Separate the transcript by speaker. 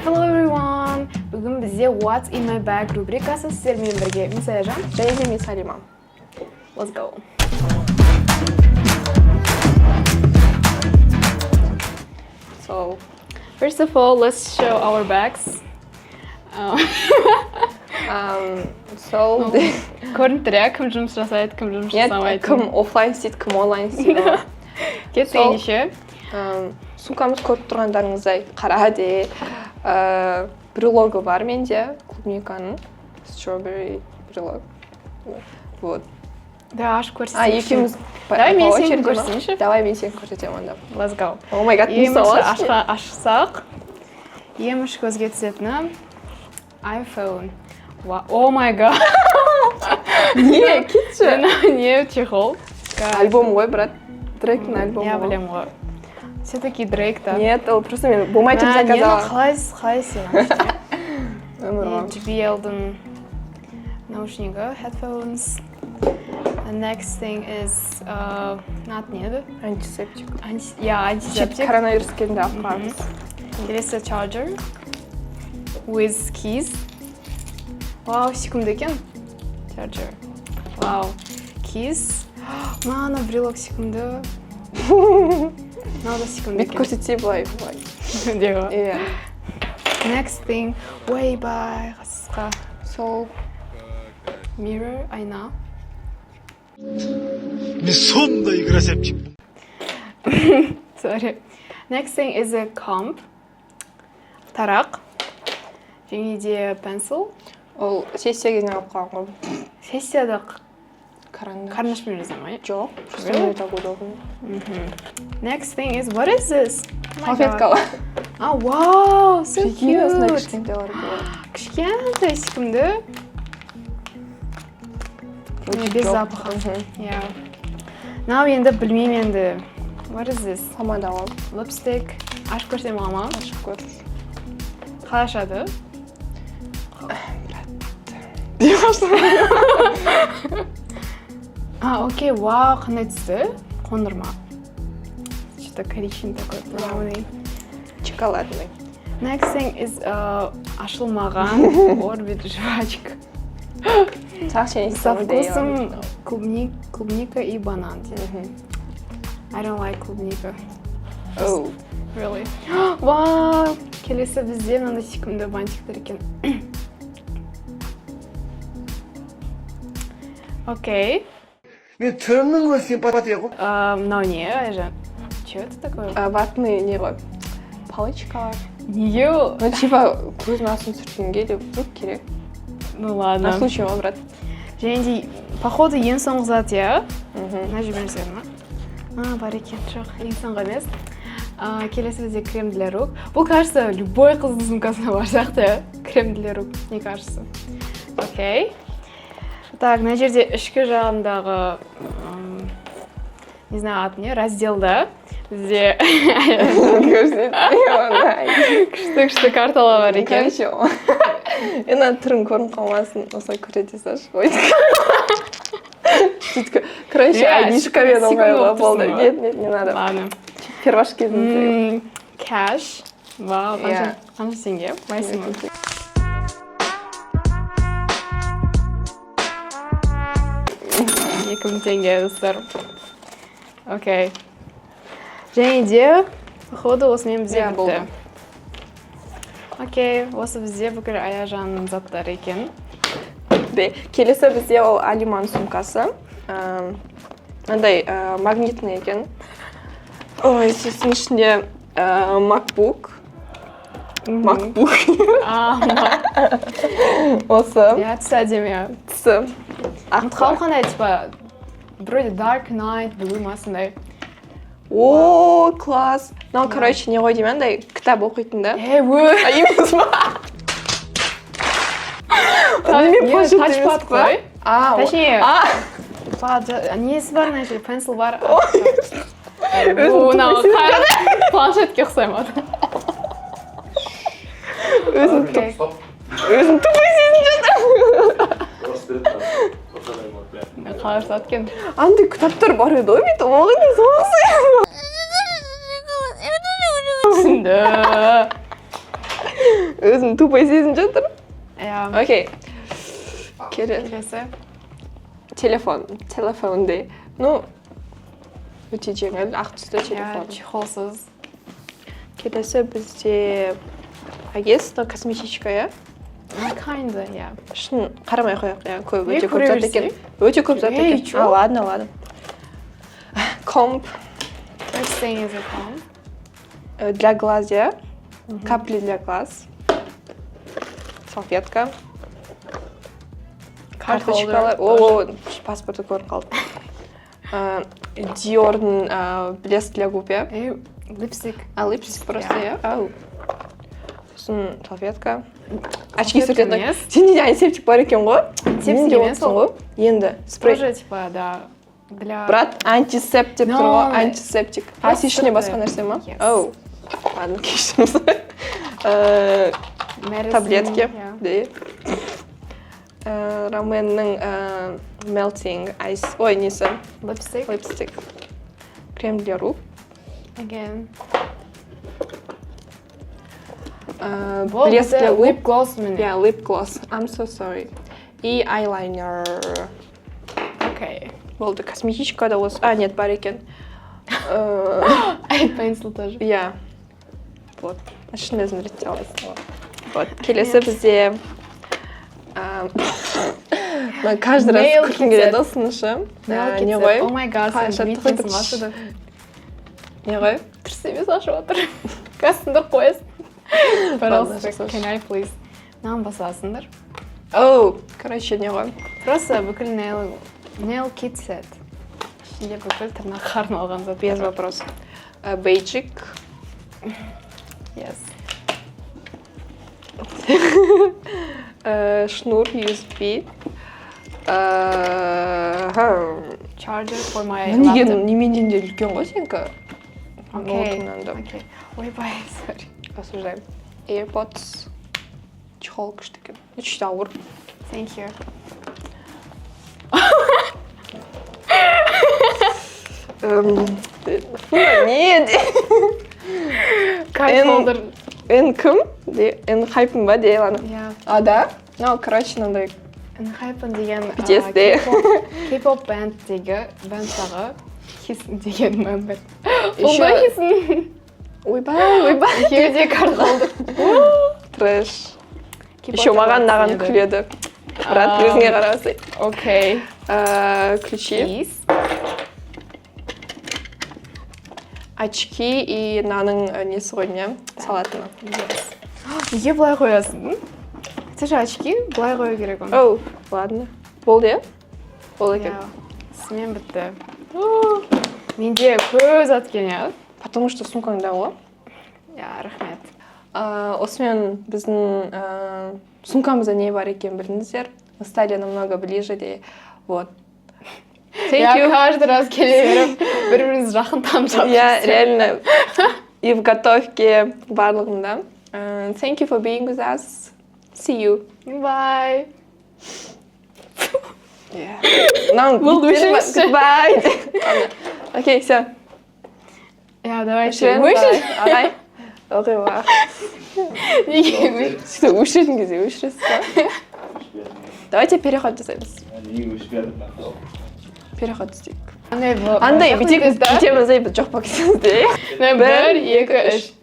Speaker 1: Hello everyone! Бүгін бізде What's in my bag рубрикасы сіздермен бірге. Мен Саяжан.
Speaker 2: Және де мен Салима.
Speaker 1: Let's go!
Speaker 2: So,
Speaker 1: First of all, let's show our bags. Көрініп тұр, кім жұмыс жасайды, кім жұмыс жасамайды.
Speaker 2: кім офлайн істейді, кім онлайн істейді.
Speaker 1: Кетті ендеше.
Speaker 2: Сумкамыз көріп тұрғандарыңыздай қара де брелогы бар менде, клубниканың. Strawberry брелог. Вот.
Speaker 1: Да, ашып көрсетейінші.
Speaker 2: Екеуміз
Speaker 1: Давай мен сені көрсетейінші.
Speaker 2: Давай мен сені көрсетем онда.
Speaker 1: Let's go.
Speaker 2: Oh my god,
Speaker 1: Ашсақ. Еміш көзге түсетіні iPhone. Oh my god.
Speaker 2: Не, кетші.
Speaker 1: Не, чехол.
Speaker 2: Альбом ғой, брат. Дрейктің альбомы.
Speaker 1: Я білем ғой. Все-таки Дрейкта.
Speaker 2: Нет, ол просто мен болмайды деп заказала.
Speaker 1: Қалай сен?
Speaker 2: Өмір
Speaker 1: JBL-дің наушнигі, headphones. The next thing is, not не еді?
Speaker 2: Антисептик.
Speaker 1: Антисептик.
Speaker 2: Коронавирус келгенде алып қаламыз.
Speaker 1: Келесі charger. With keys. Вау, секунды екен. Charger. Вау. Keys. Мана, брелок секунды. Надо секунды
Speaker 2: Бет көрсетсе былай.
Speaker 1: Дева.
Speaker 2: Иә.
Speaker 1: Next thing. Ойбай, қасқа.
Speaker 2: So,
Speaker 1: Mirror, айна.
Speaker 3: Мен сондай красавчикпін.
Speaker 1: Sorry. Next thing is a comb. Тарақ. Және де pencil.
Speaker 2: ол сессия кезінде алып қалған ғой.
Speaker 1: Сессияда
Speaker 2: Карандаш.
Speaker 1: қарындашпен жазамын, иә?
Speaker 2: Жоқ. Просто мне так удобно.
Speaker 1: Next thing is, what is this?
Speaker 2: Салфеткалы.
Speaker 1: Wow, so
Speaker 2: Прикинь, осындай
Speaker 1: cute.
Speaker 2: кішкентайлар болады.
Speaker 1: Кішкентай секунды. Без запаха. Yeah. Now енді білмеймін енді. What is this?
Speaker 2: Помада ғой.
Speaker 1: Lipstick. Ашып көрсем мама.
Speaker 2: Ашып көр.
Speaker 1: Қалай ашады? Окей, вау, қандай түсті? Қондырма. Что-то коричневый такой, плавный.
Speaker 2: Шоколадный.
Speaker 1: Next thing is ашылмаған Орбит жвачка. Со вкусом клубника и банан. I don't like клубника.
Speaker 2: Oh.
Speaker 1: Really? Вау! Келесі бізде мынандай секунды бантиктер екен. Окей.
Speaker 3: Мен түрімнің өзі симпатия ғой.
Speaker 1: Мынау не, Айжан? Че это такое?
Speaker 2: Ватный не ғой. Палочкалар.
Speaker 1: Неге?
Speaker 2: Ну, типа, көздің астын сүрткенге де вдруг керек.
Speaker 1: Ну ладно.
Speaker 2: На случай ғой, брат.
Speaker 1: Және де, походу, ең соңғы зат, иә? Мына жіберсем, ма? Бар екен, жоқ, ең соңғы емес. Келесі бізде крем для рук. Бұл, кажется, любой қыздың сумкасына бар сияқты, крем для рук, не кажется. Окей. Так, мына жерде ішкі жағындағы, не знаю, аты не, разделда бізде күшті карталар бар екен.
Speaker 2: Енді түрін көрініп қалмасын, осылай көрете салшы. Короче, айдишкамен оңайлы болды. Нет, не надо.
Speaker 1: Ладно.
Speaker 2: Перваш кезінде.
Speaker 1: Кэш. Вау, қанша теңге? Байсың ма? 2000 теңге, достар. Окей. Және де, походу, осымен бізде бітті. Окей, осы бізде бүкіл Аяжанның заттары екен.
Speaker 2: Келесі бізде ол Алиман сумкасы. Мынандай магнитный екен. Ой, сосын ішінде MacBook. Осы.
Speaker 1: Я түсі әдемі.
Speaker 2: Түсі.
Speaker 1: Нұтқауым қандай, типа, вроде Dark Knight, Blue ма сондай.
Speaker 2: О, класс. Ну, короче, не ғой деймін, андай кітап оқитын да. Емес ба?
Speaker 1: Тачпад қой. Точнее,
Speaker 2: Точнее,
Speaker 1: несі бар, мына жерде, пенсил бар. Планшетке ұқсаймады.
Speaker 2: өзін тупой сезін жатыр.
Speaker 1: Қалай ұштады екен?
Speaker 2: Андай кітаптар бар еді ғой, бейті оғайдың соғысы.
Speaker 1: Түсінді.
Speaker 2: өзім тупой сезініп жатыр.
Speaker 1: иә
Speaker 2: Окей. Келесі.
Speaker 1: келесі
Speaker 2: Телефондай. Ну, өте жеңіл, ақ түсті
Speaker 1: иә
Speaker 2: телефон.
Speaker 1: чехолсыз
Speaker 2: Келесі бізде агентство косметичка, иә?
Speaker 1: kinda иә
Speaker 2: Шын қарамай қояйық, иә, көп, өте
Speaker 1: Не,
Speaker 2: көп
Speaker 1: көре
Speaker 2: зат
Speaker 1: берсек?
Speaker 2: екен. Өте көп зат
Speaker 1: Ей,
Speaker 2: екен.
Speaker 1: чё?
Speaker 2: Ладно. Комп
Speaker 1: first thing is a comb
Speaker 2: для глаз, иә? Капли для глаз. Салфетка. Карточкалар. О, паспорты көріп қалдым. Диордың блеск для губ, иә?
Speaker 1: lipstick
Speaker 2: Липстик просто,
Speaker 1: Иә.
Speaker 2: иә? Ау. Сосын салфетка. Очки сүртетін.
Speaker 1: емес.
Speaker 2: Сенде антисептик бар екен ғой?
Speaker 1: Антисептик
Speaker 2: Менде
Speaker 1: емес
Speaker 2: отырсың
Speaker 1: ол.
Speaker 2: ғой? Енді спрей.
Speaker 1: тоже типа да для
Speaker 2: Брат, антисептик
Speaker 1: No.
Speaker 2: тұр ғой, антисептик.
Speaker 1: Просто
Speaker 2: Ішіне
Speaker 1: сүртті.
Speaker 2: басқа нәрсе ма?
Speaker 1: Yes.
Speaker 2: Оу. Ладно, кешіріңіз.
Speaker 1: medicine,
Speaker 2: Таблетки.
Speaker 1: иә.
Speaker 2: Де. Роменнің melting ice. Ой, несі?
Speaker 1: lipstick
Speaker 2: Липстик. Крем для рук.
Speaker 1: again
Speaker 2: Блеск для губ.
Speaker 1: lip gloss міне
Speaker 2: Yeah, lip gloss. I'm so sorry. И eyeliner.
Speaker 1: окей
Speaker 2: Болды, косметичка да осы. Нет, бар екен.
Speaker 1: eye pencil тоже
Speaker 2: Иә. Вот. Шын өзім реттей аласың. Вот. Келесі бізде каждый раз
Speaker 1: Nail
Speaker 2: күлкім
Speaker 1: kit
Speaker 2: келеді
Speaker 1: set.
Speaker 2: осынышы.
Speaker 1: Nail
Speaker 2: Не
Speaker 1: kit
Speaker 2: ғой?
Speaker 1: set. Oh my god,
Speaker 2: Қанша
Speaker 1: сен
Speaker 2: тықы
Speaker 1: бүйтесің
Speaker 2: тықы.
Speaker 1: ашуды.
Speaker 2: Не ғой?
Speaker 1: Дұрыс емес ашып отыр. Қазсыңдар қоясың. Пожалуйста,
Speaker 2: жасашы.
Speaker 1: can I please? Мынаны басасыңдар.
Speaker 2: Оу, короче, не ғой?
Speaker 1: Просто бүкіл nail kit set. Ішінде бүкіл тырнаққа арналған зат.
Speaker 2: Без вопросов. Бейджик.
Speaker 1: Yes.
Speaker 2: Шнур USB.
Speaker 1: Charger for my
Speaker 2: Неге
Speaker 1: laptop.
Speaker 2: неменен де үлкен ғой сенікі?
Speaker 1: Окей.
Speaker 2: Ноутыңнан да.
Speaker 1: Окей. Ойбай, sorry.
Speaker 2: Осуждаем. AirPods. Чехол күшті екен. Үш ауыр.
Speaker 1: Thank you.
Speaker 2: Не де?
Speaker 1: Кайф холдер.
Speaker 2: Эн кім? Эн хайпын ба де ана?
Speaker 1: Иә.
Speaker 2: А, да? Ну, короче, мынандай.
Speaker 1: Hypen деген
Speaker 2: BTS де.
Speaker 1: K-pop бэндтағы Хисн деген мембер.
Speaker 2: Еще-
Speaker 1: Онда Хисн.
Speaker 2: Ойбай.
Speaker 1: Екеуі де карт холдер.
Speaker 2: Трэш. Еще маған күледі. Брат, өзіңе қарасай.
Speaker 1: Окей.
Speaker 2: Ключи.
Speaker 1: Кейс.
Speaker 2: Очки и мынаның несі ғой не? Салатына.
Speaker 1: Неге былай қоясың? Це же очки, былай қою керек оны.
Speaker 2: Оу, ладно. Болды, иә? Болды екен.
Speaker 1: Смен бітті. Менде көп зат екен, иә?
Speaker 2: Потому что сумкаңда ғой.
Speaker 1: Иә, рахмет.
Speaker 2: Осымен біздің сумкамызда не бар екен білдіңіздер. Стали намного ближе де. Вот. Thank
Speaker 1: Я
Speaker 2: you.
Speaker 1: каждый раз келе беріп, бір-біріміз жақын танып
Speaker 2: Я реально и в готовке барлығында. Thank you for being with us. See you.
Speaker 1: Bye.
Speaker 2: Болды,
Speaker 1: өшіріңізші.
Speaker 2: Goodbye. Окей, все.
Speaker 1: Я, давай
Speaker 2: Өшіріңіз. Ағай. Оқиға.
Speaker 1: Неге
Speaker 2: Өшіретін кезде өшіресіз ба? Давайте переход жасаймыз. Переход істейік. Андай бүйтеміз ей жоқ па кетеміз де.
Speaker 1: 1, 2, 3.